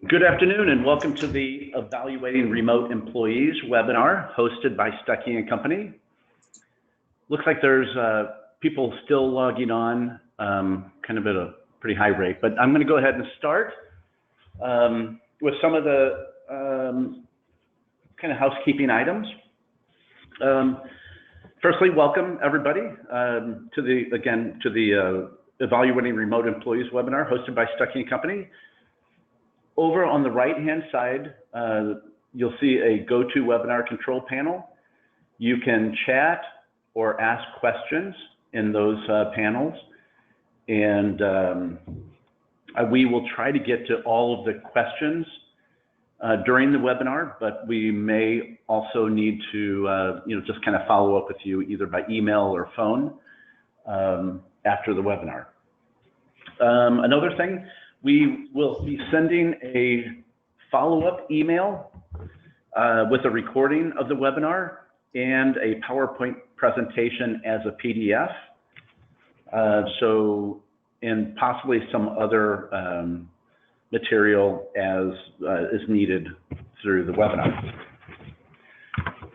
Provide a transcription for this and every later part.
Good afternoon and welcome to the Evaluating Remote Employees webinar hosted by Stuckey and Company. Looks like there's people still logging on kind of at a pretty high rate, but I'm going to go ahead and start with some of the kind of housekeeping items. Firstly, welcome everybody to the Evaluating Remote Employees webinar hosted by Stuckey and Company. Over on the right-hand side, you'll see a GoToWebinar control panel. You can chat or ask questions in those panels, and we will try to get to all of the questions during the webinar, but we may also need to just kind of follow up with you either by email or phone after the webinar. Another thing, we will be sending a follow-up email with a recording of the webinar and a PowerPoint presentation as a PDF. And possibly some other material as is needed through the webinar.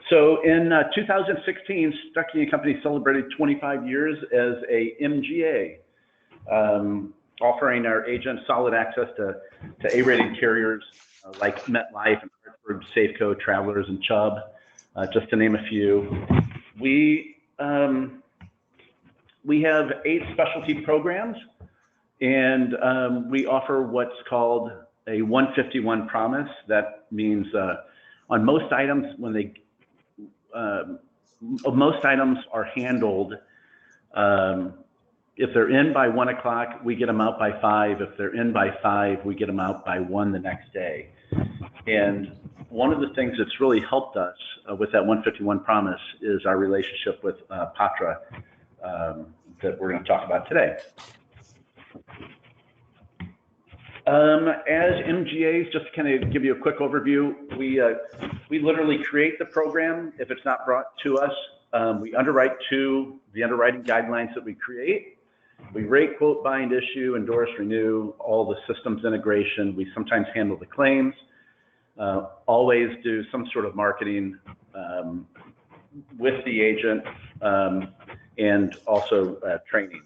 So in 2016, Stuckey and Company celebrated 25 years as a MGA. Offering our agents solid access to A-rated carriers like MetLife and Hartford, Safeco, Travelers, and Chubb, just to name a few. We have 8 specialty programs, and we offer what's called a 151 promise. That means on most items, most items are handled. If they're in by 1 o'clock, we get them out by 5. If they're in by 5, we get them out by 1 the next day. And one of the things that's really helped us with that 151 promise is our relationship with Patra that we're going to talk about today. As MGAs, just to kind of give you a quick overview, we literally create the program if it's not brought to us. We underwrite to the underwriting guidelines that we create. We rate, quote, bind, issue, endorse, renew, all the systems integration. We sometimes handle the claims, always do some sort of marketing with the agent and also training.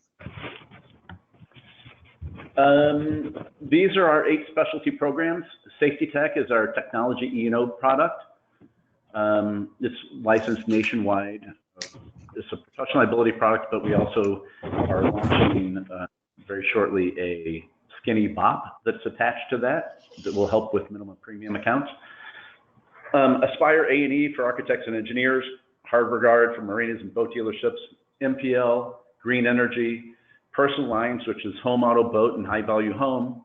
These are our 8 specialty programs. Safety Tech is our technology E&O product. It's licensed nationwide. It's a professional liability product, but we also are launching very shortly a skinny BOP that's attached to that will help with minimum premium accounts. Aspire A&E for architects and engineers, Harbor Guard for marinas and boat dealerships, MPL, Green Energy, Personal Lines, which is home, auto, boat, and high value home,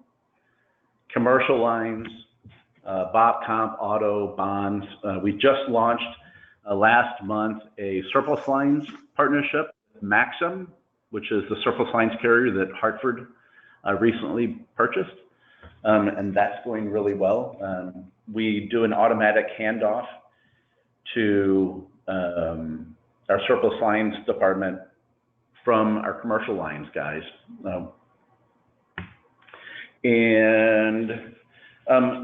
commercial lines, BOP, comp, auto, bonds. We just launched last month a surplus lines partnership with Maxim, which is the surplus lines carrier that Hartford recently purchased, and that's going really well. We do an automatic handoff to our surplus lines department from our commercial lines guys.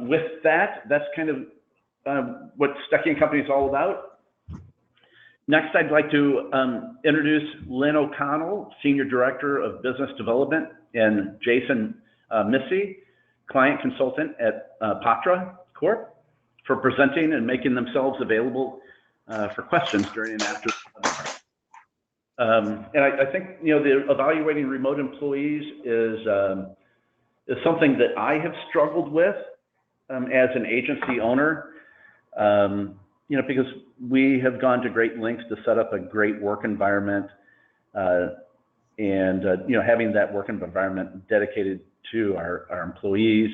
With that, that's kind of what Stuckey and Company is all about. Next, I'd like to introduce Lynn O'Connell, Senior Director of Business Development, and Jason Missy, Client Consultant at Patra Corp, for presenting and making themselves available for questions during and after the webinar. And I think the evaluating remote employees is something that I have struggled with as an agency owner. Because we have gone to great lengths to set up a great work environment, and having that work environment dedicated to our employees,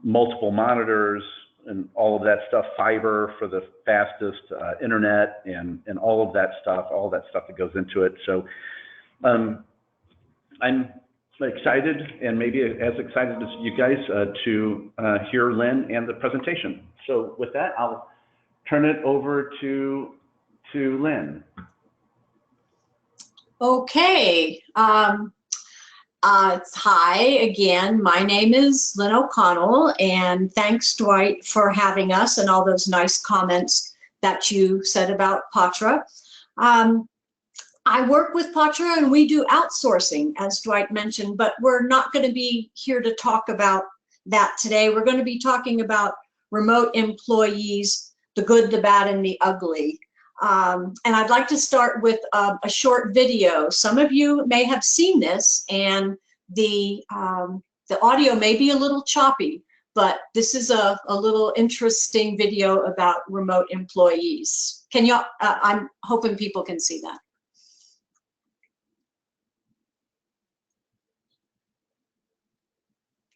multiple monitors, and all of that stuff, fiber for the fastest internet, and all of that stuff that goes into it. So I'm excited, and maybe as excited as you guys, to hear Lynn and the presentation. So with that, I'll turn it over to Lynn. Okay. Hi again. My name is Lynn O'Connell, and thanks, Dwight, for having us and all those nice comments that you said about Patra. I work with Patra and we do outsourcing, as Dwight mentioned, but we're not going to be here to talk about that today. We're going to be talking about remote employees, the good, the bad, and the ugly. And I'd like to start with a short video. Some of you may have seen this, and the audio may be a little choppy, but this is a little interesting video about remote employees. Can you? I'm hoping people can see that.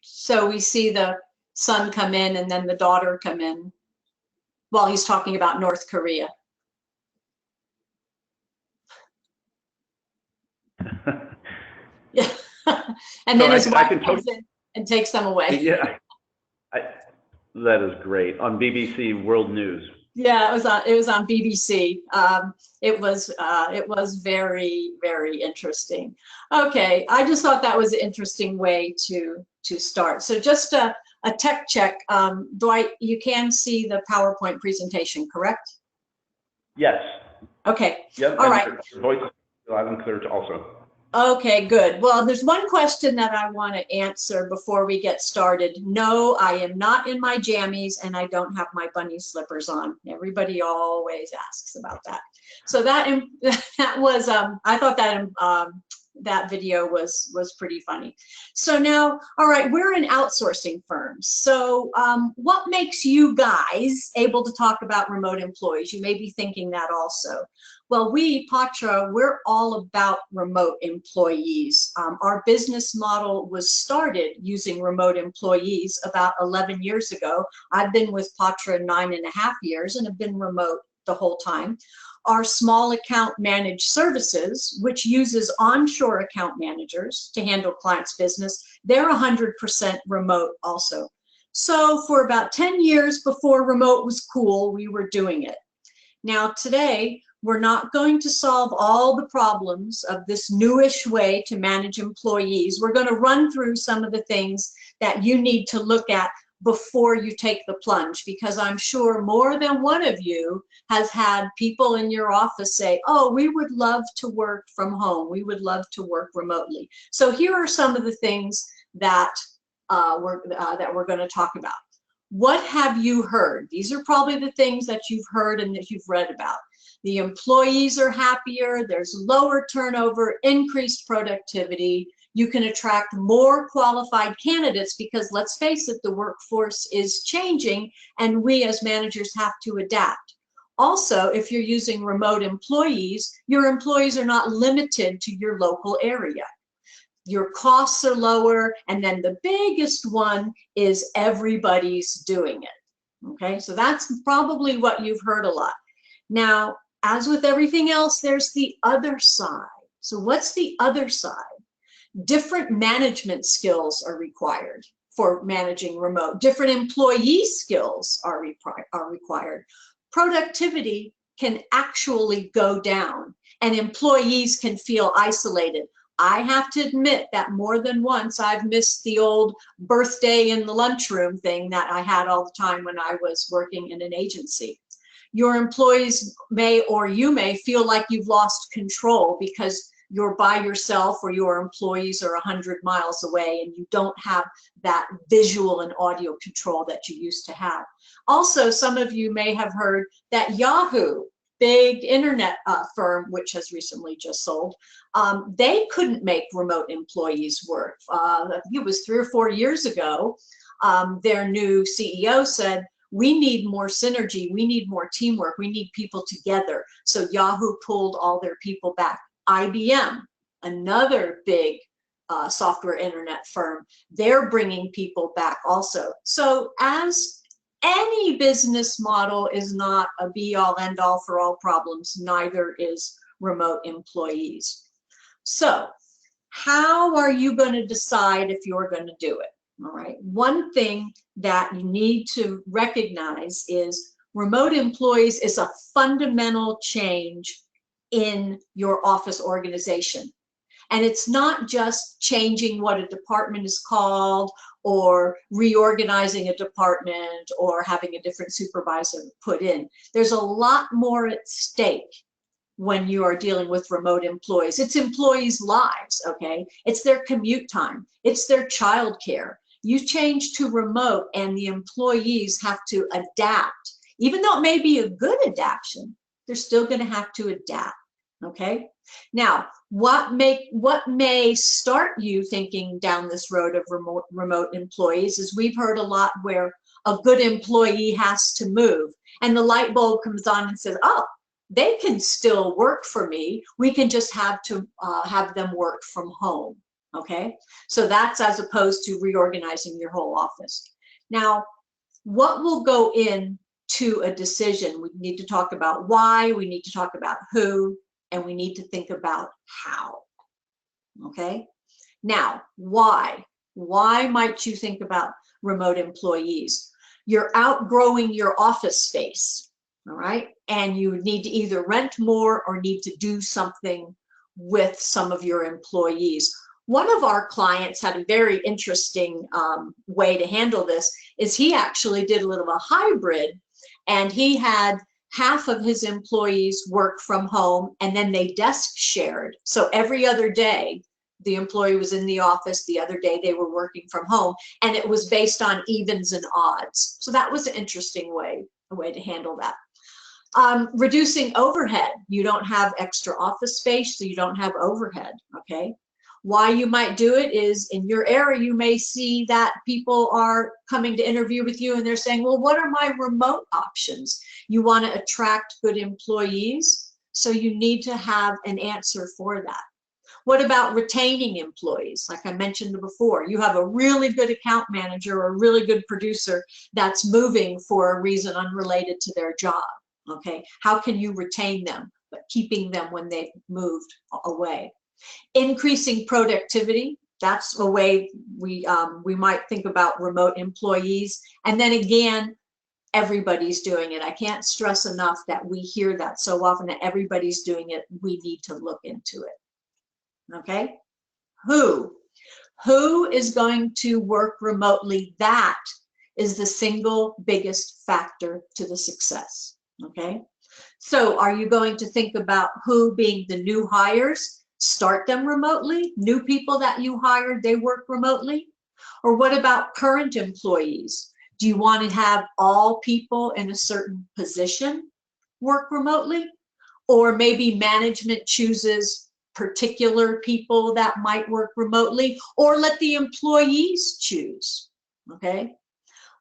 So we see the son come in and then the daughter come in while he's talking about North Korea. Yeah, and then his wife comes in and takes them away. Yeah, that is great on BBC World News. Yeah, it was on BBC. It was very, very interesting. Okay, I just thought that was an interesting way to start. So just a tech check. Dwight, you can see the PowerPoint presentation, correct? Yes. Okay. Yep. All right. Your voice is loud and clear also. Okay, good. Well, there's one question that I want to answer before we get started. No, I am not in my jammies and I don't have my bunny slippers on. Everybody always asks about that. So that was, I thought that that video was pretty funny. So now, all right, we're an outsourcing firm. So what makes you guys able to talk about remote employees? You may be thinking that also. Well, we, Patra, we're all about remote employees. Our business model was started using remote employees about 11 years ago. I've been with Patra 9.5 years and have been remote the whole time. Our small account managed services, which uses onshore account managers to handle clients' business, they're 100% remote also. So for about 10 years before remote was cool, we were doing it. Now today, we're not going to solve all the problems of this newish way to manage employees. We're going to run through some of the things that you need to look at before you take the plunge, because I'm sure more than one of you has had people in your office say, oh, we would love to work from home. We would love to work remotely. So here are some of the things that we're going to talk about. What have you heard? These are probably the things that you've heard and that you've read about. The employees are happier, there's lower turnover, increased productivity. You can attract more qualified candidates because, let's face it, the workforce is changing and we as managers have to adapt. Also, if you're using remote employees, your employees are not limited to your local area. Your costs are lower, and then the biggest one is everybody's doing it. Okay, so that's probably what you've heard a lot. Now, as with everything else, there's the other side. So what's the other side? Different management skills are required for managing remote. Different employee skills are required. Productivity can actually go down, and employees can feel isolated. I have to admit that more than once I've missed the old birthday in the lunchroom thing that I had all the time when I was working in an agency. Your employees may, or you may, feel like you've lost control because you're by yourself or your employees are 100 miles away and you don't have that visual and audio control that you used to have. Also, some of you may have heard that Yahoo, big internet firm, which has recently just sold, they couldn't make remote employees work. I think it was 3 or 4 years ago, their new CEO said, we need more synergy, we need more teamwork, we need people together. So Yahoo pulled all their people back. IBM, another big software internet firm, they're bringing people back also. So as any business model is not a be-all, end-all for all problems, neither is remote employees. So how are you going to decide if you're going to do it? All right. One thing that you need to recognize is remote employees is a fundamental change in your office organization. And it's not just changing what a department is called or reorganizing a department or having a different supervisor put in. There's a lot more at stake when you are dealing with remote employees. It's employees' lives, okay? It's their commute time. It's their childcare. You change to remote and the employees have to adapt. Even though it may be a good adaptation, they're still going to have to adapt, okay? Now, what may start you thinking down this road of remote employees is we've heard a lot where a good employee has to move and the light bulb comes on and says, oh, they can still work for me. We can just have them work from home, okay? So that's as opposed to reorganizing your whole office. Now, what will go into a decision? We need to talk about why, we need to talk about who, and we need to think about how, okay? Now, why? Why might you think about remote employees? You're outgrowing your office space, all right? And you need to either rent more or need to do something with some of your employees. One of our clients had a very interesting way to handle this, is he actually did a little of a hybrid, and he had half of his employees work from home and then they desk shared. So every other day, the employee was in the office, the other day they were working from home, and it was based on evens and odds. So that was an interesting way to handle that. Reducing overhead. You don't have extra office space, so you don't have overhead, okay? Why you might do it is in your area, you may see that people are coming to interview with you and they're saying, well, what are my remote options? You want to attract good employees, so you need to have an answer for that. What about retaining employees? Like I mentioned before, you have a really good account manager or a really good producer that's moving for a reason unrelated to their job, okay? How can you retain them, but keeping them when they've moved away? Increasing productivity, that's a way we might think about remote employees. And then again, everybody's doing it. I can't stress enough that we hear that so often, that everybody's doing it. We need to look into it. Okay? Who is going to work remotely? That is the single biggest factor to the success. Okay? So are you going to think about who being the new hires? Start them remotely? New people that you hired, they work remotely? Or what about current employees? Do you want to have all people in a certain position work remotely? Or maybe management chooses particular people that might work remotely, or let the employees choose, okay?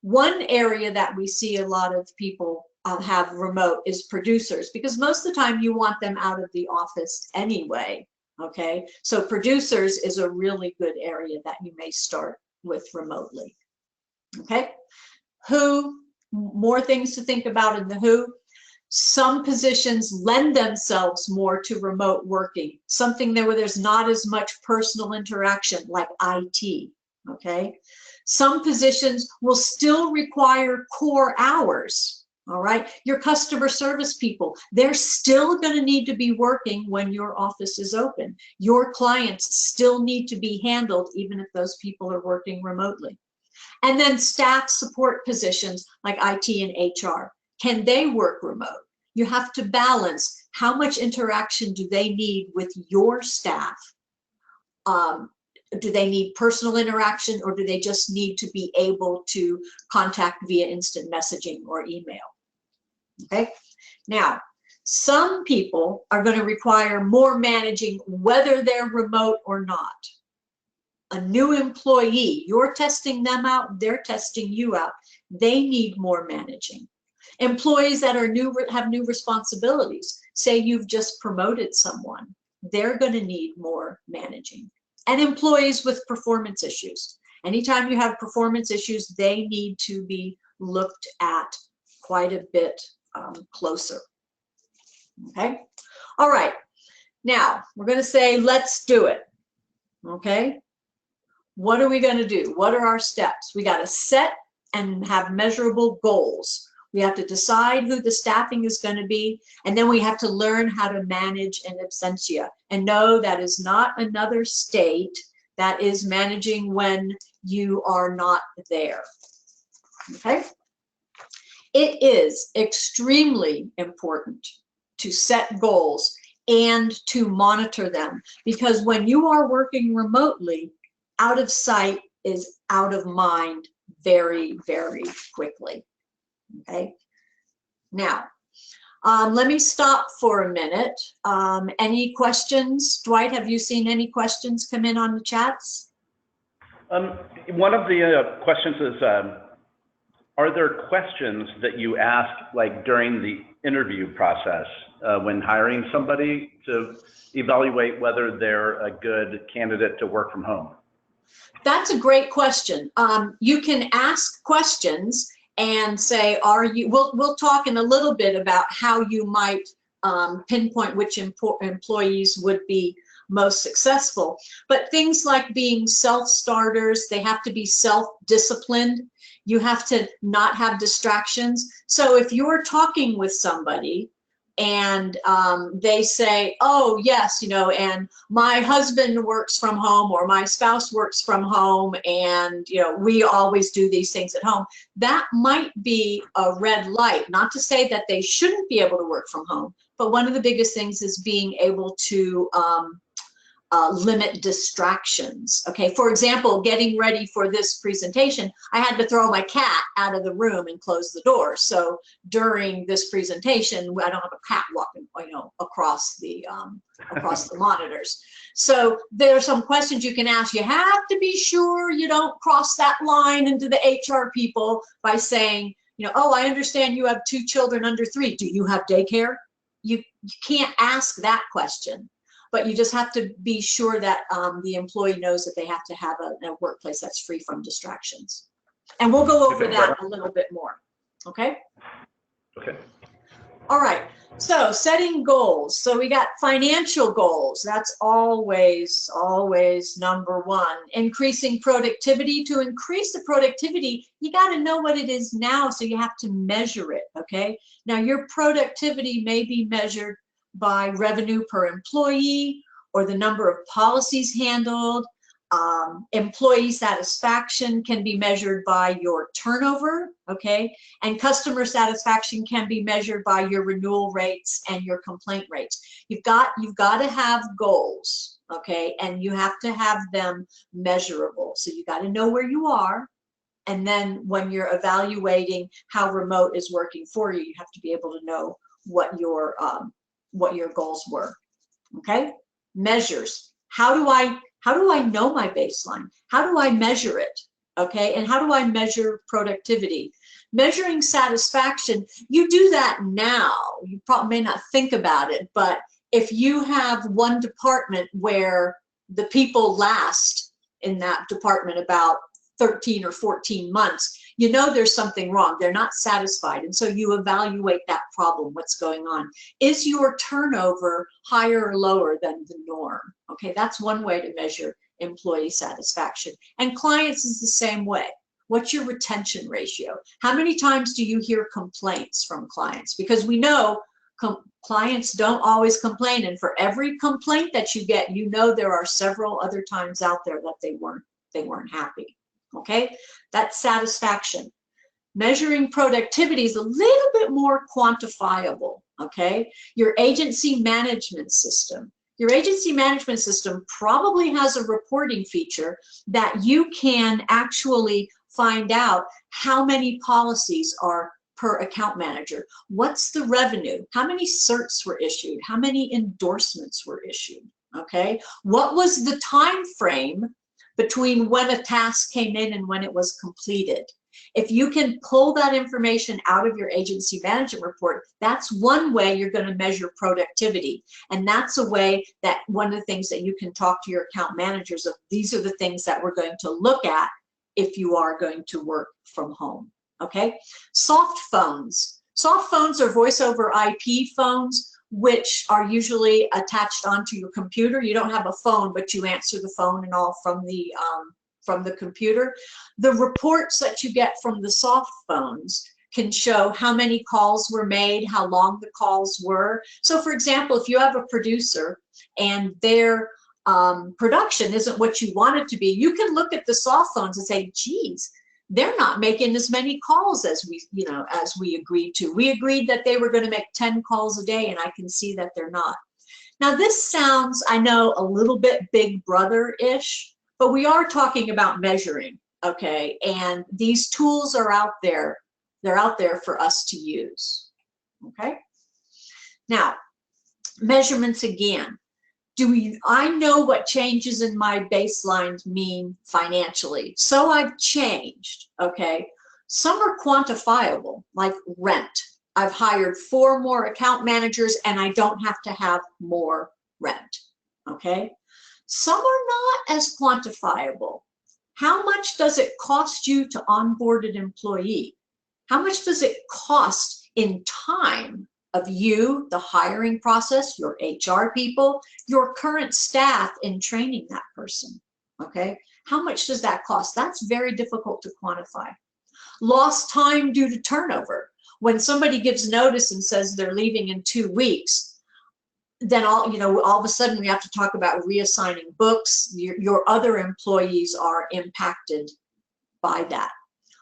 One area that we see a lot of people have remote is producers, because most of the time you want them out of the office anyway, okay? So producers is a really good area that you may start with remotely, okay? Who, more things to think about in the who. Some positions lend themselves more to remote working, something there where there's not as much personal interaction, like IT, okay? Some positions will still require core hours, all right? Your customer service people, they're still gonna need to be working when your office is open. Your clients still need to be handled even if those people are working remotely. And then staff support positions like IT and HR. Can they work remote? You have to balance how much interaction do they need with your staff? Do they need personal interaction, or do they just need to be able to contact via instant messaging or email? Okay. Now, some people are going to require more managing whether they're remote or not. A new employee, you're testing them out, they're testing you out. They need more managing. Employees that are new, have new responsibilities. Say you've just promoted someone, they're going to need more managing. And employees with performance issues. Anytime you have performance issues, they need to be looked at quite a bit closer. Okay? All right. Now, we're going to say, let's do it. Okay? What are we going to do? What are our steps? We got to set and have measurable goals. We have to decide who the staffing is going to be, and then we have to learn how to manage an absentia. And no, that is not another state. That is managing when you are not there. Okay? It is extremely important to set goals and to monitor them, because when you are working remotely, out of sight is out of mind very, very quickly. Okay, now let me stop for a minute. Any questions? Dwight, have you seen any questions come in on the chats? One of the questions is, are there questions that you ask like during the interview process when hiring somebody to evaluate whether they're a good candidate to work from home? That's a great question. You can ask questions and say, are you, we'll talk in a little bit about how you might pinpoint which employees would be most successful. But things like being self-starters, they have to be self-disciplined. You have to not have distractions. So if you're talking with somebody and they say, oh yes, you know, and my husband works from home, or my spouse works from home, and you know, we always do these things at home, that might be a red light. Not to say that they shouldn't be able to work from home, but one of the biggest things is being able to limit distractions. Okay, for example, getting ready for this presentation, I had to throw my cat out of the room and close the door. So during this presentation, I don't have a cat walking, you know, across the monitors. So there are some questions you can ask. You have to be sure you don't cross that line into the HR people by saying, you know, oh, I understand you have 2 children under 3. Do you have daycare? You can't ask that question. But you just have to be sure that the employee knows that they have to have a workplace that's free from distractions. And we'll go over that a little bit more, okay? Okay. All right, so setting goals. So we got financial goals. That's always, always number one. Increasing productivity. To increase the productivity, you got to know what it is now, so you have to measure it, okay? Now, your productivity may be measured by revenue per employee, or the number of policies handled. Employee satisfaction can be measured by your turnover, okay? And customer satisfaction can be measured by your renewal rates and your complaint rates. You've got to have goals, okay? And you have to have them measurable. So you got to know where you are. And then when you're evaluating how remote is working for you, you have to be able to know what your goals were, okay? Measures. How do I know my baseline? How do I measure it, okay? And how do I measure productivity? Measuring satisfaction, you do that now. You probably may not think about it, but if you have one department where the people last in that department about 13 or 14 months, you know there's something wrong. They're not satisfied. And so you evaluate that problem, what's going on. Is your turnover higher or lower than the norm? Okay, that's one way to measure employee satisfaction. And clients is the same way. What's your retention ratio? How many times do you hear complaints from clients? Because we know clients don't always complain. And for every complaint that you get, you know there are several other times out there that they weren't happy. Okay, that's satisfaction. Measuring productivity is a little bit more quantifiable. Okay, your agency management system. Your agency management system probably has a reporting feature that you can actually find out how many policies are per account manager. What's the revenue? How many certs were issued? How many endorsements were issued? Okay, what was the time frame between when a task came in and when it was completed? If you can pull that information out of your agency management report, that's one way you're going to measure productivity. And that's a way that one of the things that you can talk to your account managers of, these are the things that we're going to look at if you are going to work from home. Okay, soft phones. Soft phones are voice over IP phones, which are usually attached onto your computer. You don't have a phone, but you answer the phone and all from the computer. The reports that you get from the soft phones can show how many calls were made, how long the calls were. So for example, if you have a producer and their production isn't what you want it to be, you can look at the soft phones and say, geez, they're not making as many calls as we agreed to. We agreed that they were going to make 10 calls a day, and I can see that they're not. Now this sounds, I know, a little bit Big Brother-ish, but we are talking about measuring, okay? And these tools are out there. They're out there for us to use, okay? Now, measurements again. I know what changes in my baselines mean financially, so I've changed, okay? Some are quantifiable, like rent. I've hired 4 more account managers and I don't have to have more rent, okay? Some are not as quantifiable. How much does it cost you to onboard an employee? How much does it cost in time of you, the hiring process, your HR people, your current staff in training that person, okay? How much does that cost? That's very difficult to quantify. Lost time due to turnover. When somebody gives notice and says they're leaving in 2 weeks, then all of a sudden we have to talk about reassigning books. Your other employees are impacted by that.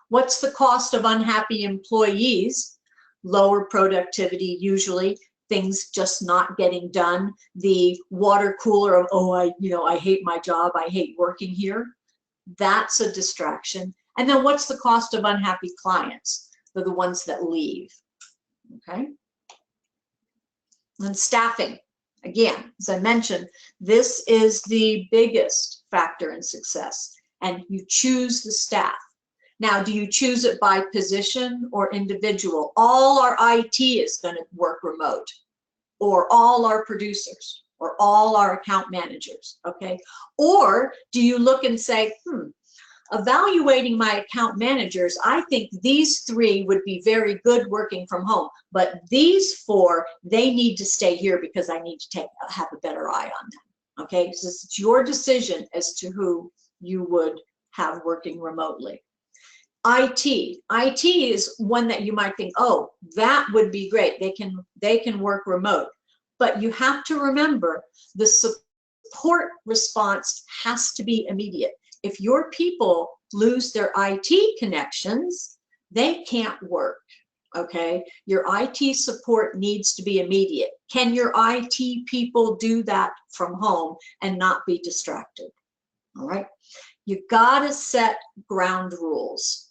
What's the cost of unhappy employees? Lower productivity, usually, things just not getting done. The water cooler of, oh, I hate my job, I hate working here. That's a distraction. And then what's the cost of unhappy clients? They're the ones that leave, okay? And staffing, again, as I mentioned, this is the biggest factor in success, and you choose the staff. Now, do you choose it by position or individual? All our IT is going to work remote, or all our producers, or all our account managers, okay? Or do you look and say, evaluating my account managers, I think these 3 would be very good working from home, but these 4, they need to stay here because I need to have a better eye on them, okay? So it's your decision as to who you would have working remotely. IT is one that you might think, oh, that would be great. They can work remote. But you have to remember the support response has to be immediate. If your people lose their IT connections, they can't work, okay? Your IT support needs to be immediate. Can your IT people do that from home and not be distracted? All right? You gotta set ground rules.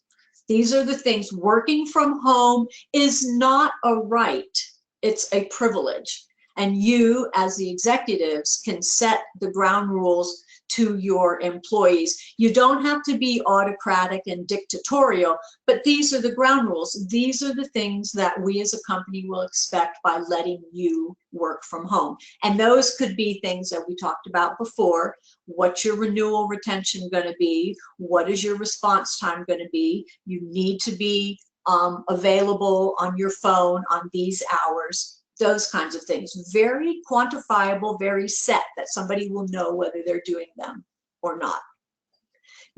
These are the things. Working from home is not a right, it's a privilege. And you, as the executives, can set the ground rules to your employees. You don't have to be autocratic and dictatorial, but these are the ground rules. These are the things that we as a company will expect by letting you work from home. And those could be things that we talked about before. What's your renewal retention going to be? What is your response time going to be? You need to be available on your phone on these hours. Those kinds of things. Very quantifiable, very set, that somebody will know whether they're doing them or not.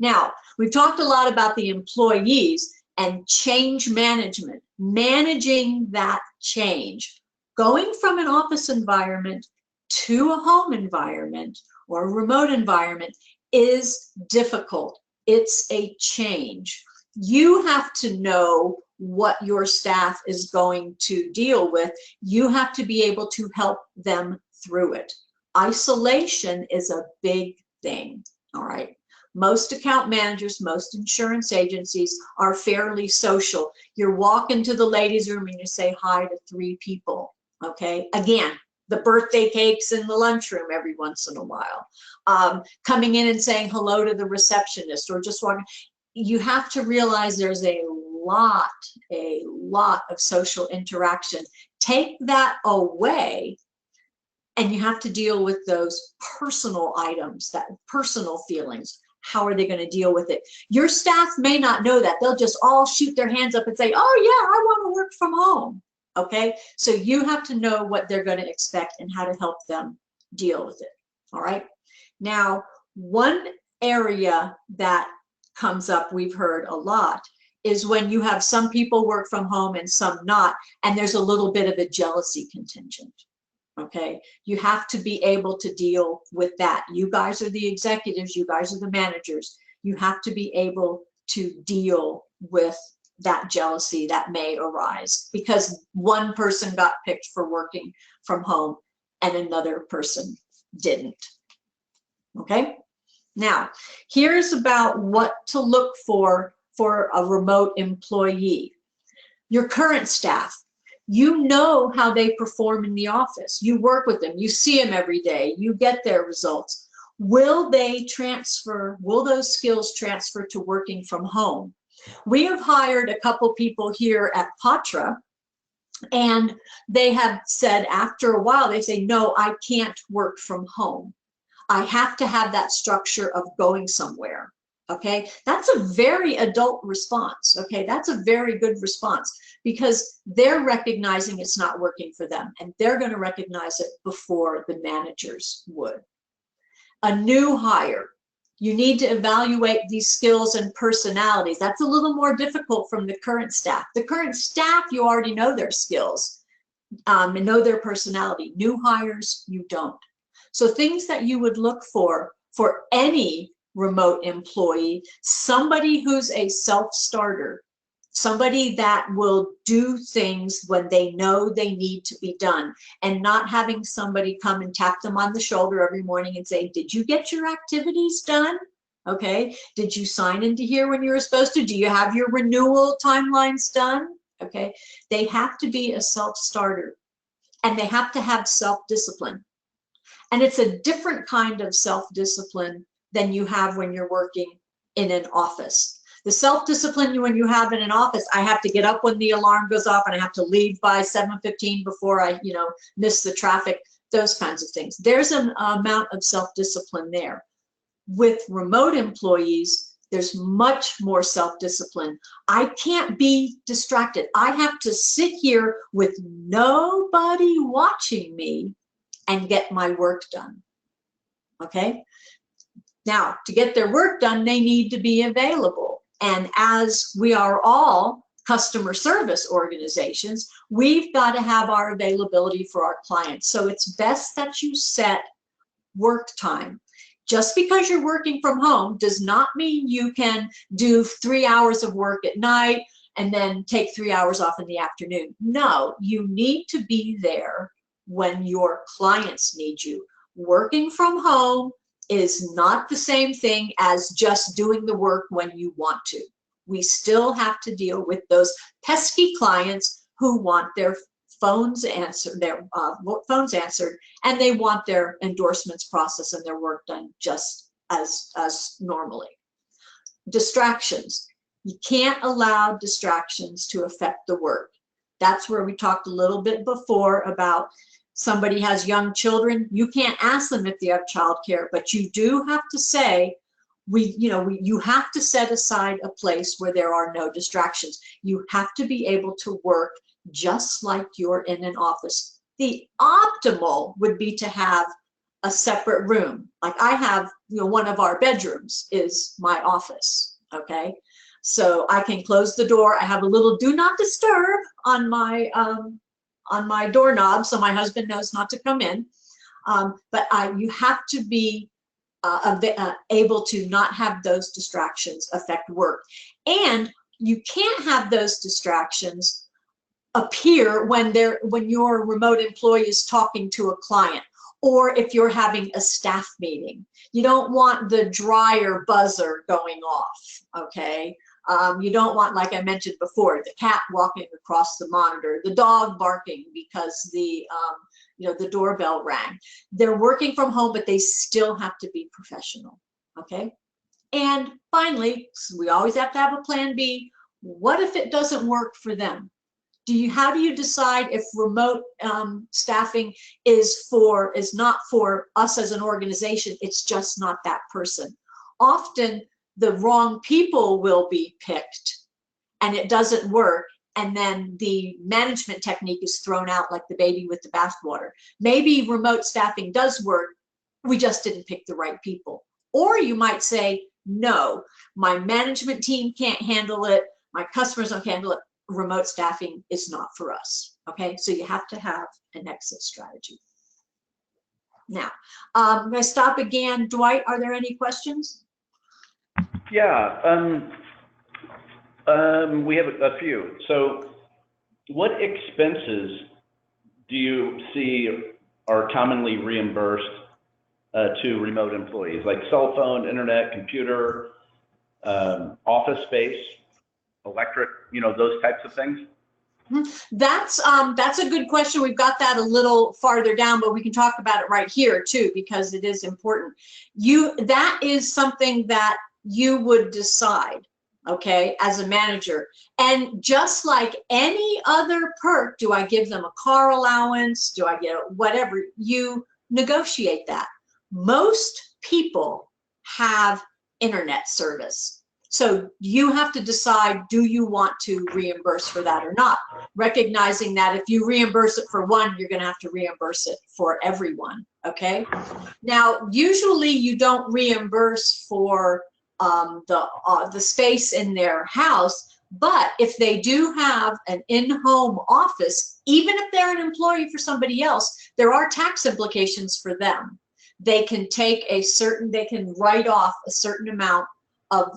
Now, we've talked a lot about the employees and change management, managing that change. Going from an office environment to a home environment or a remote environment is difficult. It's a change. You have to know what your staff is going to deal with. You have to be able to help them through it. Isolation is a big thing, all right? Most account managers, most insurance agencies are fairly social. You walk into the ladies' room and you say hi to 3 people, okay? Again, the birthday cakes in the lunchroom every once in a while. Coming in and saying hello to the receptionist, or just walking. You have to realize there's a lot of social interaction. Take that away, and you have to deal with those personal items, that personal feelings. How are they going to deal with it? Your staff may not know that. They'll just all shoot their hands up and say, oh yeah, I want to work from home. Okay, so you have to know what they're going to expect and how to help them deal with it. All right, now one area that comes up, we've heard a lot, is when you have some people work from home and some not, and there's a little bit of a jealousy contingent. Okay, you have to be able to deal with that. You guys are the executives, you guys are the managers. You have to be able to deal with that jealousy that may arise because one person got picked for working from home and another person didn't. Okay, now here's about what to look for a remote employee. Your current staff. You know how they perform in the office. You work with them. You see them every day. You get their results. Will they transfer? Will those skills transfer to working from home? We have hired a couple people here at Patra, and they have said after a while, they say, no, I can't work from home. I have to have that structure of going somewhere. Okay, that's a very adult response. Okay, that's a very good response because they're recognizing it's not working for them and they're going to recognize it before the managers would. A new hire, you need to evaluate these skills and personalities. That's a little more difficult from the current staff. The current staff, you already know their skills and know their personality. New hires, you don't. So things that you would look for any remote employee, somebody who's a self-starter, somebody that will do things when they know they need to be done, and not having somebody come and tap them on the shoulder every morning and say, did you get your activities done? Okay, did you sign into here when you were supposed to? Do you have your renewal timelines done? Okay, they have to be a self-starter and they have to have self-discipline. And it's a different kind of self-discipline than you have when you're working in an office. The self-discipline when you have in an office, I have to get up when the alarm goes off and I have to leave by 7:15 before I, miss the traffic, those kinds of things. There's an amount of self-discipline there. With remote employees, there's much more self-discipline. I can't be distracted. I have to sit here with nobody watching me and get my work done. Okay? Now, to get their work done, they need to be available. And as we are all customer service organizations, we've got to have our availability for our clients. So it's best that you set work time. Just because you're working from home does not mean you can do 3 hours of work at night and then take 3 hours off in the afternoon. No, you need to be there when your clients need you. Working from home is not the same thing as just doing the work when you want to. We still have to deal with those pesky clients who want their phones answered, and they want their endorsements processed and their work done just as normally. Distractions. You can't allow distractions to affect the work. That's where we talked a little bit before about somebody has young children. You can't ask them if they have childcare, but you do have to say, you have to set aside a place where there are no distractions. You have to be able to work just like you're in an office. The optimal would be to have a separate room. Like I have, one of our bedrooms is my office, okay? So I can close the door. I have a little do not disturb on my doorknob so my husband knows not to come in. But you have to be able to not have those distractions affect work. And you can't have those distractions appear when your remote employee is talking to a client, or if you're having a staff meeting. You don't want the dryer buzzer going off, okay? You don't want, like I mentioned before, the cat walking across the monitor, the dog barking because the doorbell rang. They're working from home, but they still have to be professional, okay? And finally, we always have to have a plan B. What if it doesn't work for them? How do you decide if remote staffing is not for us as an organization? It's just not that person. Often the wrong people will be picked and it doesn't work, and then the management technique is thrown out like the baby with the bathwater. Maybe remote staffing does work, we just didn't pick the right people. Or you might say, no, my management team can't handle it, my customers don't handle it, remote staffing is not for us. Okay, so you have to have an exit strategy. Now, I'm going to stop again. Dwight, are there any questions? Yeah, we have a few. So what expenses do you see are commonly reimbursed to remote employees, like cell phone, internet, computer, office space, electric, you know, those types of things? That's a good question. We've got that a little farther down, but we can talk about it right here too, because it is important. That is something that you would decide, okay, as a manager. And just like any other perk, do I give them a car allowance? Do I get whatever? You negotiate that. Most people have internet service. So you have to decide, do you want to reimburse for that or not? Recognizing that if you reimburse it for one, you're going to have to reimburse it for everyone, okay? Now, usually you don't reimburse for the space in their house, but if they do have an in-home office, even if they're an employee for somebody else, there are tax implications for them. They can take they can write off a certain amount of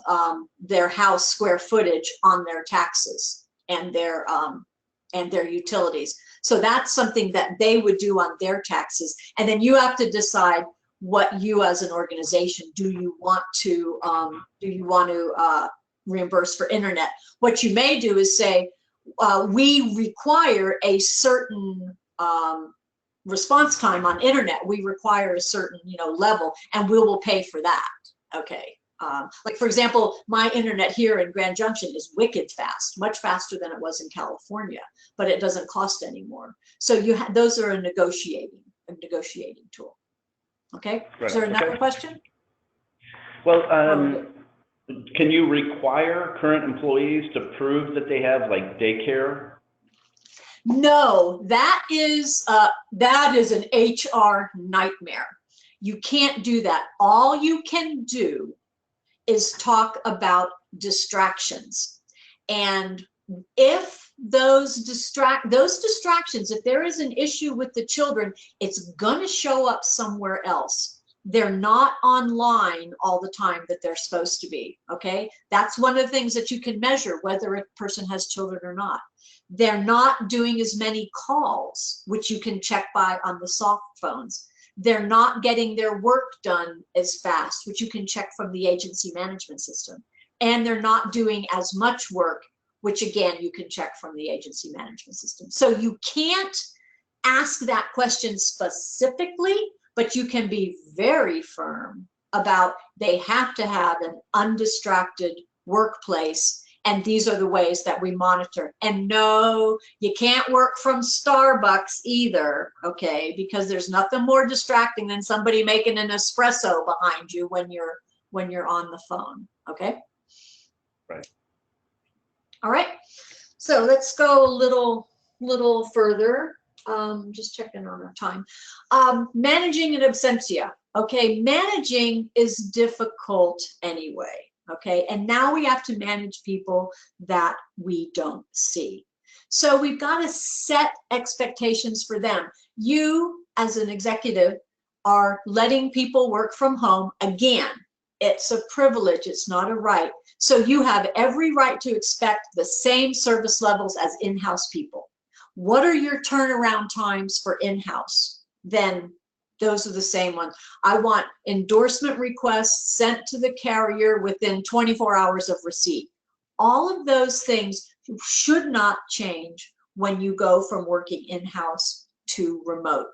their house square footage on their taxes and their utilities. So that's something that they would do on their taxes. And then you have to decide what you as an organization, do you want to reimburse for internet? What you may do is say, we require a certain response time on internet. We require a certain, level, and we will pay for that. Okay. Like for example, my internet here in Grand Junction is wicked fast, much faster than it was in California, but it doesn't cost anymore. So those are a negotiating tool. Okay. Right. Is there another question? Well, can you require current employees to prove that they have like daycare? No, that is an HR nightmare. You can't do that. All you can do is talk about distractions. And if those distractions, if there is an issue with the children, it's gonna show up somewhere else. They're not online all the time that they're supposed to be, okay? That's one of the things that you can measure, whether a person has children or not. They're not doing as many calls, which you can check by on the soft phones. They're not getting their work done as fast, which you can check from the agency management system. And they're not doing as much work, which again, you can check from the agency management system. So you can't ask that question specifically, but you can be very firm about they have to have an undistracted workplace. And these are the ways that we monitor. And no, you can't work from Starbucks either, okay? Because there's nothing more distracting than somebody making an espresso behind you when you're on the phone, okay? Right. All right. So let's go a little further. Just checking on our time. Managing an absentia. Okay, managing is difficult anyway. Okay, and now we have to manage people that we don't see. So we've got to set expectations for them. You, as an executive, are letting people work from home. Again, it's a privilege, it's not a right. So you have every right to expect the same service levels as in-house people. What are your turnaround times for in-house? Then those are the same ones. I want endorsement requests sent to the carrier within 24 hours of receipt. All of those things should not change when you go from working in-house to remote,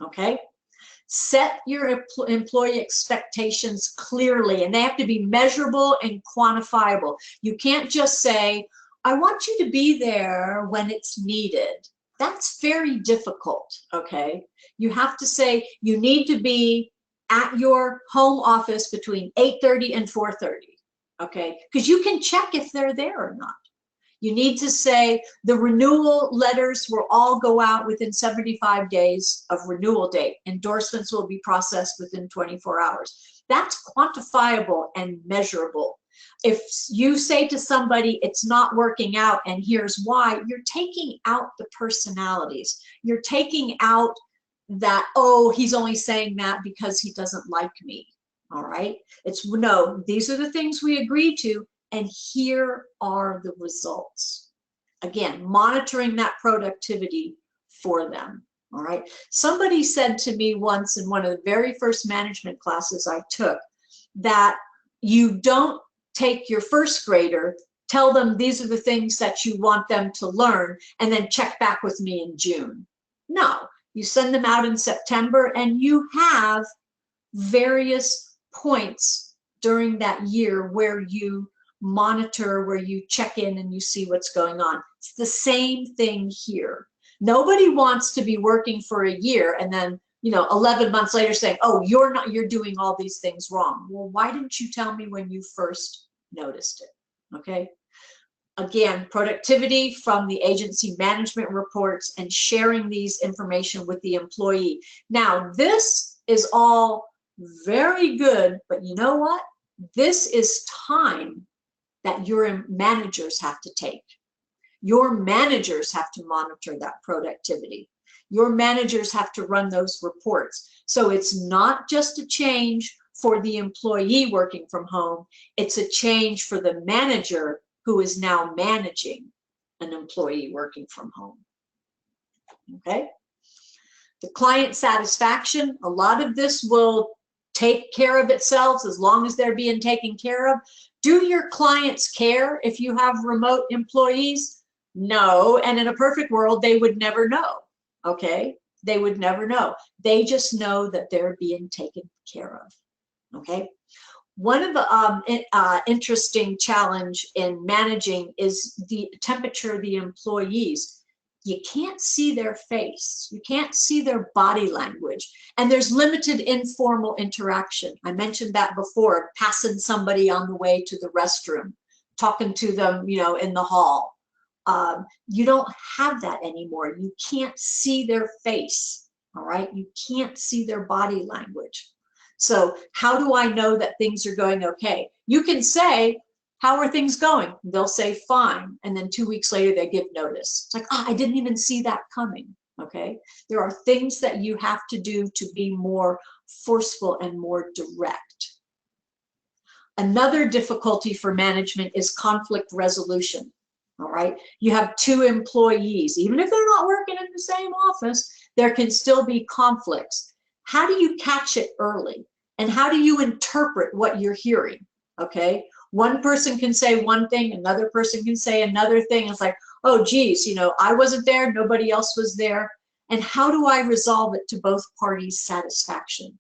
okay? Set your employee expectations clearly, and they have to be measurable and quantifiable. You can't just say, I want you to be there when it's needed. That's very difficult, okay? You have to say you need to be at your home office between 8:30 and 4:30, okay? Because you can check if they're there or not. You need to say the renewal letters will all go out within 75 days of renewal date. Endorsements will be processed within 24 hours. That's quantifiable and measurable. if you say to somebody, it's not working out and here's why, you're taking out the personalities. You're taking out that, oh, he's only saying that because he doesn't like me. All right. It's no, these are the things we agreed to, and here are the results. Again, monitoring that productivity for them. All right. Somebody said to me once in one of the very first management classes I took that you don't take your first grader, tell them these are the things that you want them to learn, and then check back with me in June. No, you send them out in September and you have various points during that year where you monitor, where you check in and you see what's going on. It's the same thing here. Nobody wants to be working for a year and then, 11 months later saying, oh, you're doing all these things wrong. Well, why didn't you tell me when you first noticed it? Okay. Again, productivity from the agency management reports and sharing these information with the employee. Now, this is all very good, but you know what? This is time that your managers have to take. Your managers have to monitor that productivity. Your managers have to run those reports. So it's not just a change for the employee working from home, it's a change for the manager who is now managing an employee working from home. Okay? The client satisfaction, a lot of this will take care of itself as long as they're being taken care of. Do your clients care if you have remote employees? No, and in a perfect world, they would never know, okay? They would never know. They just know that they're being taken care of, okay? One of the interesting challenge in managing is the temperature of the employees. You can't see their face. You can't see their body language. And there's limited informal interaction. I mentioned that before, passing somebody on the way to the restroom, talking to them, in the hall. You don't have that anymore. You can't see their face, all right? You can't see their body language. So how do I know that things are going okay? You can say, how are things going? They'll say fine. And then 2 weeks later, they give notice. It's like, I didn't even see that coming, okay? There are things that you have to do to be more forceful and more direct. Another difficulty for management is conflict resolution. All right, you have two employees, even if they're not working in the same office, there can still be conflicts. How do you catch it early? And how do you interpret what you're hearing? Okay, one person can say one thing, another person can say another thing. It's like, oh, geez, I wasn't there, nobody else was there. And how do I resolve it to both parties' satisfaction?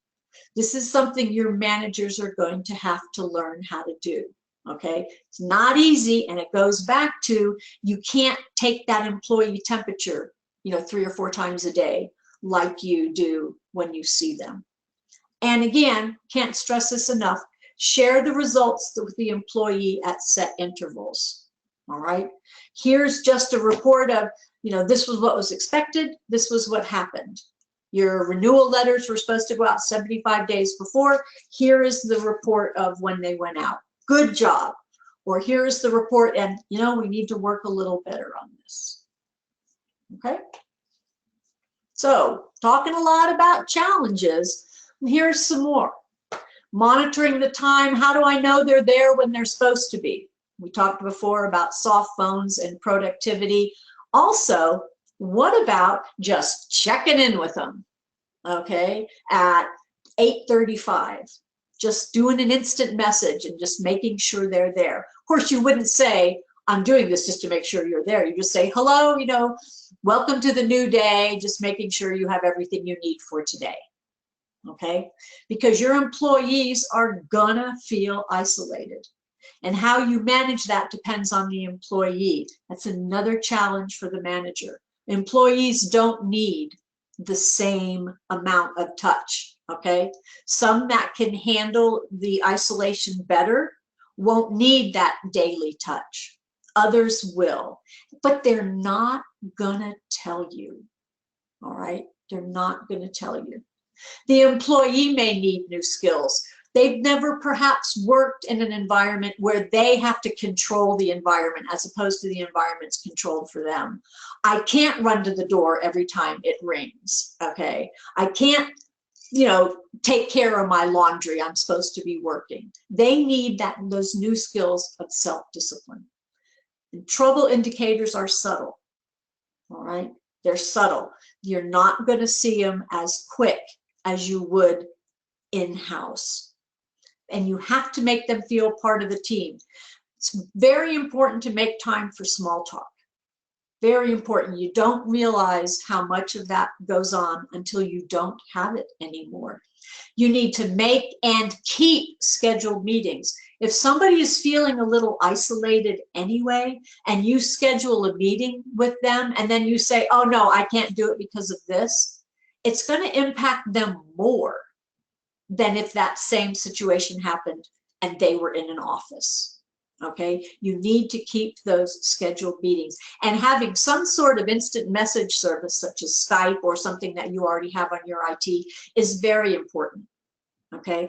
This is something your managers are going to have to learn how to do. Okay, it's not easy, and it goes back to you can't take that employee temperature, 3 or 4 times a day like you do when you see them. And again, can't stress this enough, share the results with the employee at set intervals. All right, here's just a report of, this was what was expected, this was what happened. Your renewal letters were supposed to go out 75 days before. Here is the report of when they went out. Good job. Or here's the report, and we need to work a little better on this. Okay? So, talking a lot about challenges, here's some more. Monitoring the time. How do I know they're there when they're supposed to be? We talked before about soft phones and productivity. Also, what about just checking in with them? Okay, at 8:35. Just doing an instant message and just making sure they're there. Of course, you wouldn't say, I'm doing this just to make sure you're there. You just say, hello, welcome to the new day, just making sure you have everything you need for today. Okay? Because your employees are gonna feel isolated. And how you manage that depends on the employee. That's another challenge for the manager. Employees don't need the same amount of touch. Okay, some that can handle the isolation better won't need that daily touch. Others will, but they're not gonna tell you. All right, they're not gonna tell you. The employee may need new skills. They've never perhaps worked in an environment where they have to control the environment as opposed to the environment's controlled for them. I can't run to the door every time it rings, okay? I can't, you know, take care of my laundry. I'm supposed to be working. They need those new skills of self-discipline. And trouble indicators are subtle, all right? They're subtle. You're not going to see them as quick as you would in-house. And you have to make them feel part of the team. It's very important to make time for small talk. Very important. You don't realize how much of that goes on until you don't have it anymore. You need to make and keep scheduled meetings. If somebody is feeling a little isolated anyway, and you schedule a meeting with them, and then you say, oh no, I can't do it because of this, it's going to impact them more than if that same situation happened and they were in an office. Okay, you need to keep those scheduled meetings, and having some sort of instant message service such as Skype or something that you already have on your IT is very important. Okay,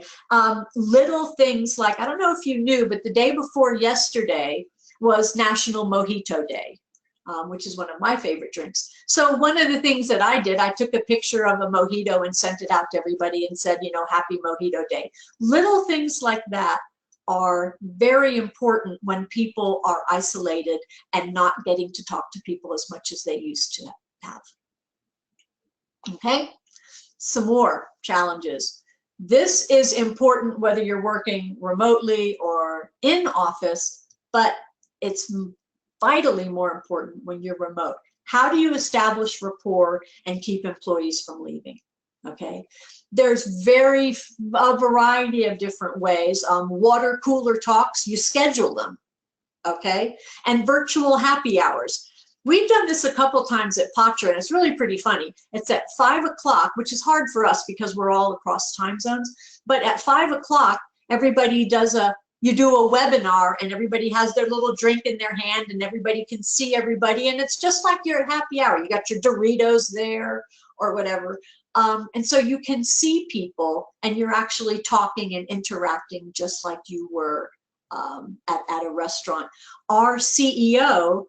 little things like, I don't know if you knew, but the day before yesterday was National Mojito Day, which is one of my favorite drinks. So one of the things that I did, I took a picture of a mojito and sent it out to everybody and said, you know, happy Mojito Day. Little things like that are very important when people are isolated and not getting to talk to people as much as they used to have. Okay, some more challenges. This is important whether you're working remotely or in office, but it's vitally more important when you're remote. How do you establish rapport and keep employees from leaving? Okay, there's a variety of different ways. Water cooler talks, you schedule them, okay? And virtual happy hours. We've done this a couple times at Patra, and it's really pretty funny. It's at 5 o'clock, which is hard for us because we're all across time zones. But at 5 o'clock, everybody you do a webinar, and everybody has their little drink in their hand, and everybody can see everybody, and it's just like you're at happy hour. You got your Doritos there or whatever. And so you can see people, and you're actually talking and interacting just like you were at a restaurant. Our CEO,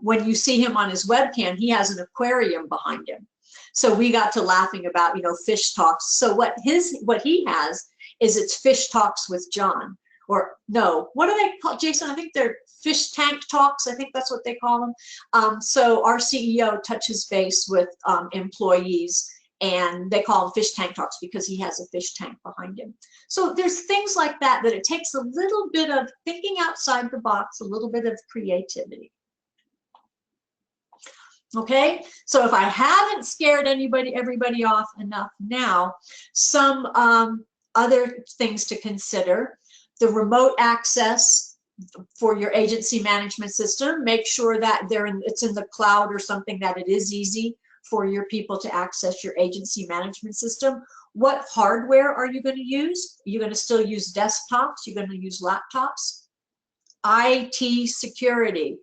when you see him on his webcam, he has an aquarium behind him. So we got to laughing about, you know, fish talks. So what he has is it's fish talks with John. Or no, what do they call, Jason? I think they're fish tank talks. I think that's what they call them. So our CEO touches base with employees, and they call them fish tank talks because he has a fish tank behind him. So there's things like that it takes a little bit of thinking outside the box, a little bit of creativity. Okay, so if I haven't scared everybody off enough now, some other things to consider. The remote access for your agency management system. Make sure that it's in the cloud or something, that it is easy for your people to access your agency management system. What hardware are you going to use? You're going to still use desktops? You're going to use laptops? IT security,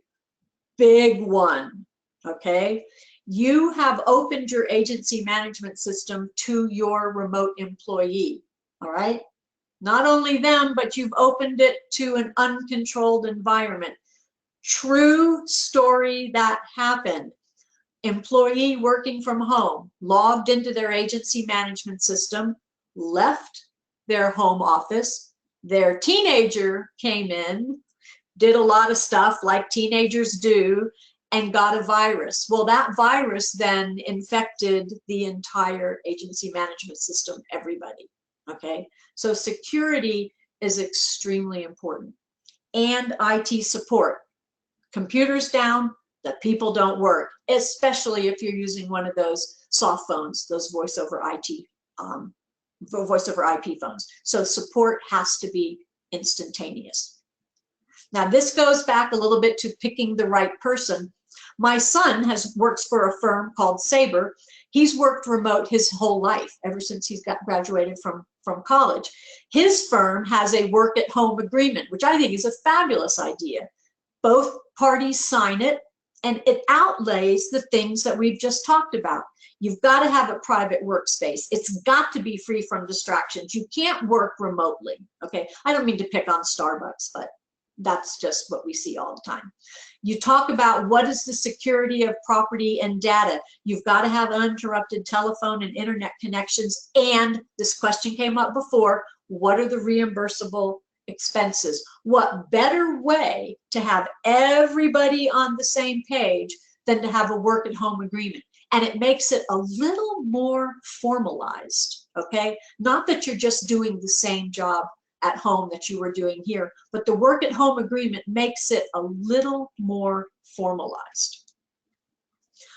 big one, okay? You have opened your agency management system to your remote employee, all right? Not only them, but you've opened it to an uncontrolled environment. True story that happened. Employee working from home, logged into their agency management system, left their home office. Their teenager came in, did a lot of stuff like teenagers do, and got a virus. Well, that virus then infected the entire agency management system, everybody. Okay, so security is extremely important. And IT support. Computers down, the people don't work, especially if you're using one of those soft phones, those voice over IP phones. So support has to be instantaneous. Now this goes back a little bit to picking the right person. My son works for a firm called Sabre. He's worked remote his whole life, ever since he's graduated from college. His firm has a work at home agreement, which I think is a fabulous idea. Both parties sign it, and it outlays the things that we've just talked about. You've got to have a private workspace. It's got to be free from distractions. You can't work remotely, okay? I don't mean to pick on Starbucks, but that's just what we see all the time. You talk about what is the security of property and data. You've got to have uninterrupted telephone and internet connections. And this question came up before, what are the reimbursable expenses? What better way to have everybody on the same page than to have a work at home agreement? And it makes it a little more formalized, okay? Not that you're just doing the same job at home that you were doing here, but the work at home agreement makes it a little more formalized.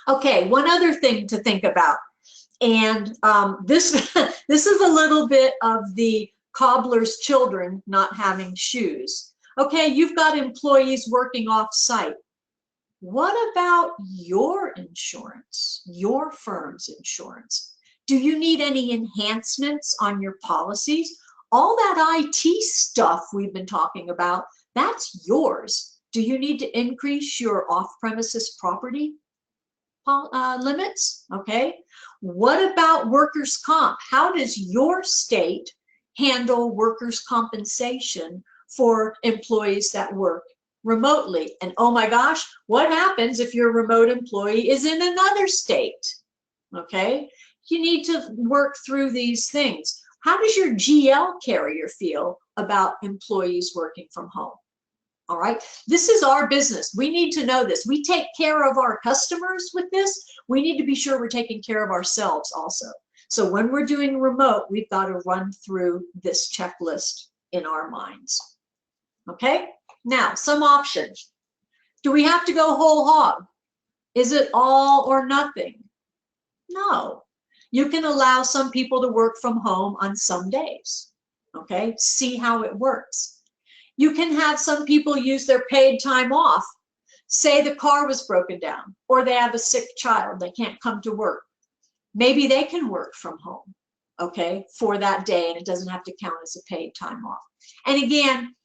Okay, one other thing to think about, and this is a little bit of the cobbler's children not having shoes. Okay, you've got employees working off site. What about your insurance, your firm's insurance? Do you need any enhancements on your policies? All that IT stuff we've been talking about, that's yours. Do you need to increase your off-premises property limits? Okay. What about workers' comp? How does your state handle workers' compensation for employees that work remotely? And oh my gosh, what happens if your remote employee is in another state? Okay. You need to work through these things. How does your GL carrier feel about employees working from home? All right, this is our business. We need to know this. We take care of our customers with this. We need to be sure we're taking care of ourselves also. So when we're doing remote, we've got to run through this checklist in our minds. Okay, now some options. Do we have to go whole hog? Is it all or nothing? No. You can allow some people to work from home on some days, okay? See how it works. You can have some people use their paid time off. Say the car was broken down or they have a sick child, they can't come to work. Maybe they can work from home, okay, for that day, and it doesn't have to count as a paid time off. And again,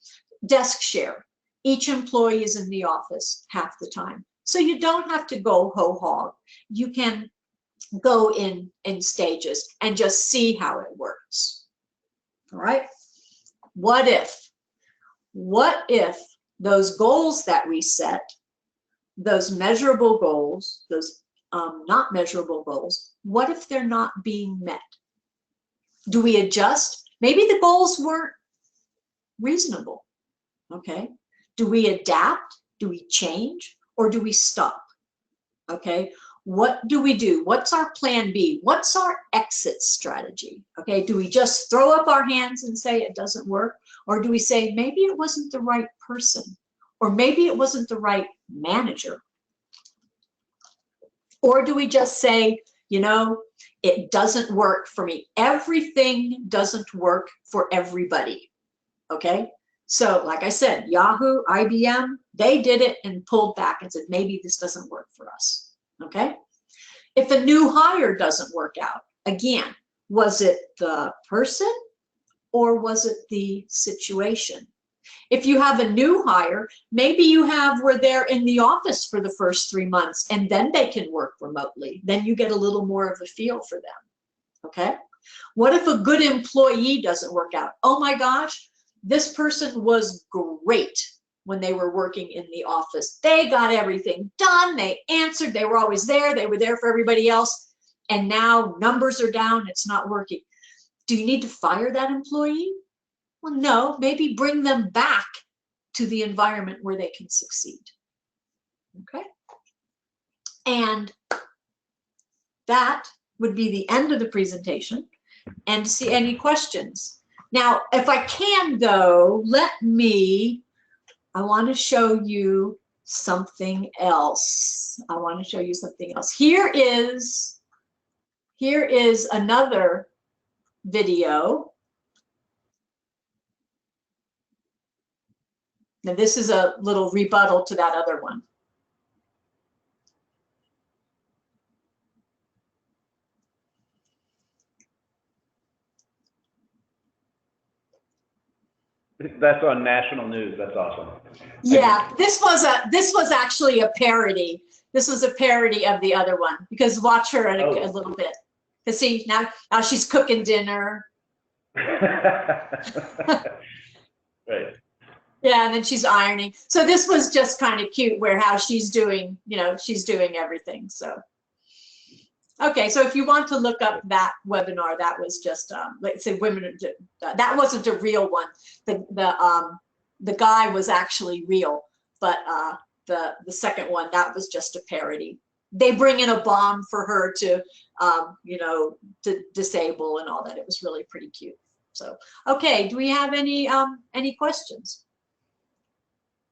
desk share. Each employee is in the office half the time. So you don't have to go whole hog. You can go in stages and just see how it works. All right. What if those goals that we set, those measurable goals, those not measurable goals, what if they're not being met? Do we adjust? Maybe the goals weren't reasonable. Okay. Do we adapt? Do we change? Or do we stop? Okay. What do we do? What's our plan B? What's our exit strategy? Okay, do we just throw up our hands and say it doesn't work? Or do we say maybe it wasn't the right person? Or maybe it wasn't the right manager? Or do we just say, you know, it doesn't work for me? Everything doesn't work for everybody. Okay, so like I said, Yahoo, IBM, they did it and pulled back and said, maybe this doesn't work for us. Okay, if a new hire doesn't work out, again, was it the person or was it the situation? If you have a new hire, maybe you have where they're in the office for the first 3 months and then they can work remotely. Then you get a little more of a feel for them. Okay, what if a good employee doesn't work out? Oh my gosh, this person was great when they were working in the office. They got everything done. They answered. They were always there. They were there for everybody else. And now numbers are down. It's not working. Do you need to fire that employee? Well, no. Maybe bring them back to the environment where they can succeed. Okay. And that would be the end of the presentation. And see any questions. Now, if I can, though, I want to show you something else. Here is another video. Now this is a little rebuttal to that other one. That's on national news. That's awesome. Yeah, this was actually a parody. This was a parody of the other one, because watch her in Oh. a little bit. Cause see, now she's cooking dinner. Right. Yeah, and then she's ironing. So this was just kind of cute, where how she's doing, she's doing everything. So, okay, so if you want to look up that webinar, that was just, let's say women, that wasn't a real one. The guy was actually real, but the second one, that was just a parody. They bring in a bomb for her to, to disable and all that. It was really pretty cute. So, okay, do we have any questions?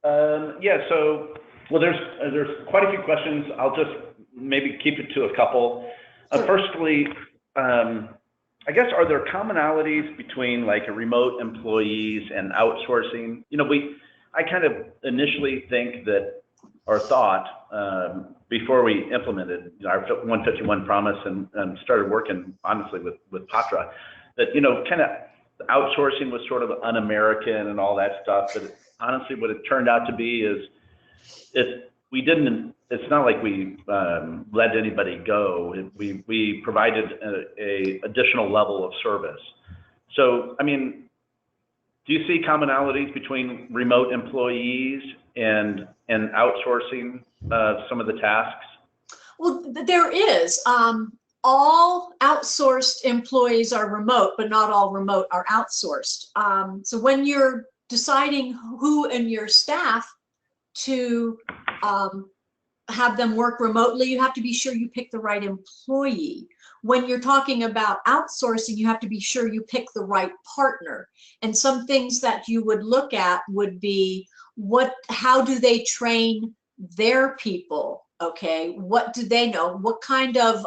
Yeah, so, well, there's quite a few questions. I'll just maybe keep it to a couple. Sure. Firstly, I guess, are there commonalities between like remote employees and outsourcing? I kind of initially think that, or thought, before we implemented our 151 promise and started working honestly with Patra, that, kind of outsourcing was sort of un-American and all that stuff, but honestly, what it turned out to be is it's not like we let anybody go. We provided a additional level of service. So, I mean, do you see commonalities between remote employees and outsourcing some of the tasks? Well, there is. All outsourced employees are remote, but not all remote are outsourced. So when you're deciding who in your staff to have them work remotely, you have to be sure you pick the right employee. When you're talking about outsourcing, you have to be sure you pick the right partner. And some things that you would look at would be how do they train their people? Okay, what do they know? What kind of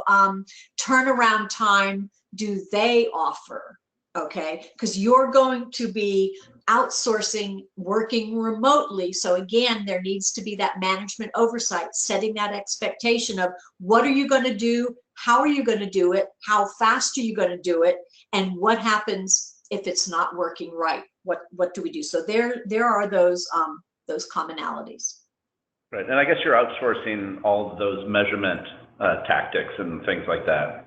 turnaround time do they offer? Okay, because you're going to be outsourcing, working remotely. So again, there needs to be that management oversight, setting that expectation of what are you going to do? How are you going to do it? How fast are you going to do it? And what happens if it's not working right? What do we do? So there are those commonalities. Right, and I guess you're outsourcing all of those measurement tactics and things like that.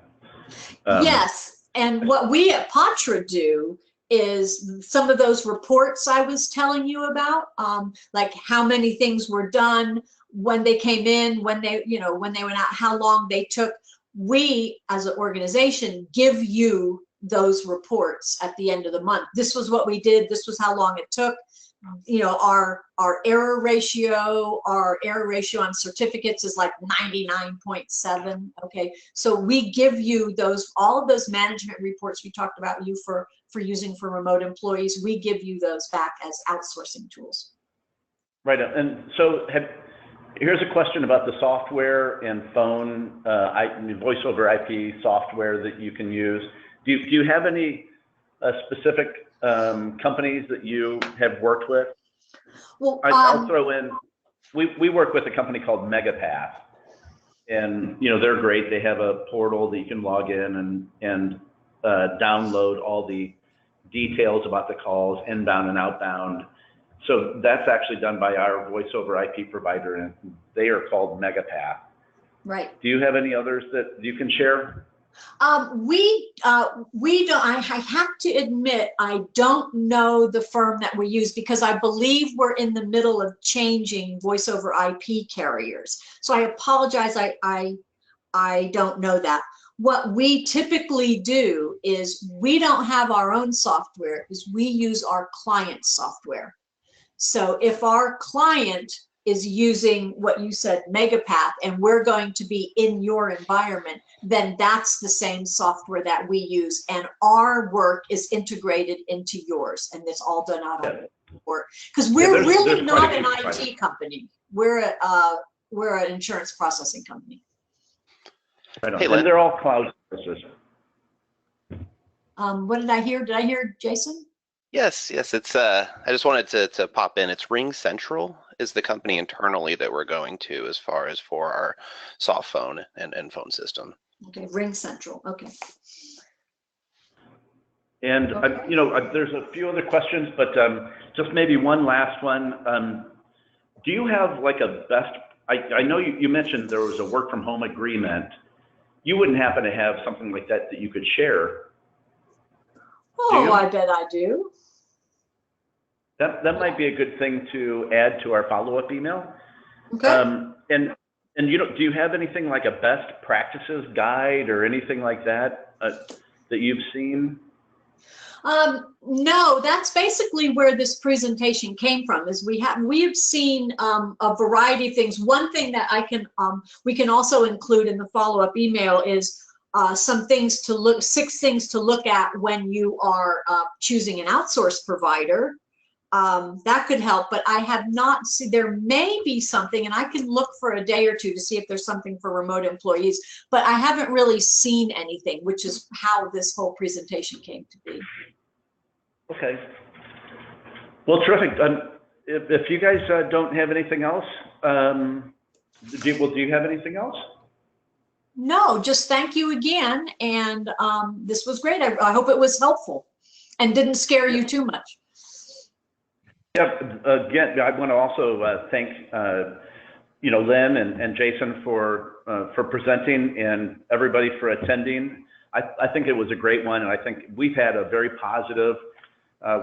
Yes, and what we at Patra do is some of those reports I was telling you about, like how many things were done, when they came in, when they went out, how long they took. We, as an organization, give you those reports at the end of the month. This was what we did. This was how long it took. Our error ratio on certificates is like 99.7. Okay, so we give you all of those management reports we talked about you for using for remote employees. We give you those back as outsourcing tools. Right, and so here's a question about the software and phone voice over IP software that you can use. Do you have any specific companies that you have worked with? Well, I'll throw in, we work with a company called Megapath, and they're great. They have a portal that you can log in and download all the details about the calls, inbound and outbound. So that's actually done by our voice over IP provider, and they are called Megapath. Right. Do you have any others that you can share? We don't. I have to admit, I don't know the firm that we use, because I believe we're in the middle of changing voice over IP carriers. So I apologize. I don't know that. What we typically do is we don't have our own software, is we use our client software. So if our client is using what you said, Megapath, and we're going to be in your environment, then that's the same software that we use, and our work is integrated into yours, and it's all done out of work. Because we're really not an IT company. We're an insurance processing company. Right on. And they're all cloud services. What did I hear? Did I hear Jason? Yes. It's I just wanted to pop in. It's Ring Central is the company internally that we're going to as far as for our soft phone and phone system. Okay, Ring Central. Okay. And there's a few other questions, but just maybe one last one. Do you have like a best I know you mentioned there was a work from home agreement. You wouldn't happen to have something like that you could share? Oh, I bet I do. That might be a good thing to add to our follow-up email. Okay. And do you have anything like a best practices guide or anything like that that you've seen? No, that's basically where this presentation came from. Is we have seen a variety of things. One thing that we can also include in the follow-up email is some things to look, 6 things to look at when you are choosing an outsource provider. That could help, but I have not seen. There may be something, and I can look for a day or two to see if there's something for remote employees, but I haven't really seen anything, which is how this whole presentation came to be. Okay. Well, terrific. If you guys don't have anything else, do you have anything else? No, just thank you again, and this was great. I hope it was helpful and didn't scare you too much. Yeah, again, I want to also thank Lynn and Jason for presenting and everybody for attending. I think it was a great one, and I think we've had a very positive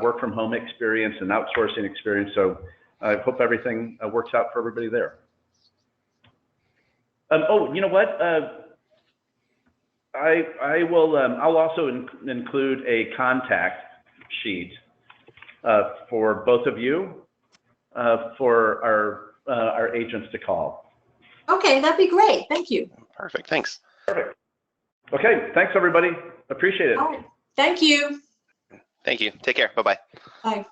work from home experience and outsourcing experience. So I hope everything works out for everybody there. Oh, you know what? I will. I'll also include a contact sheet for both of you for our agents to call. Okay, that'd be great. Thank you. Perfect. Thanks. Perfect. Okay. Thanks, everybody. Appreciate it. All right. Thank you. Thank you. Take care. Bye-bye. Bye.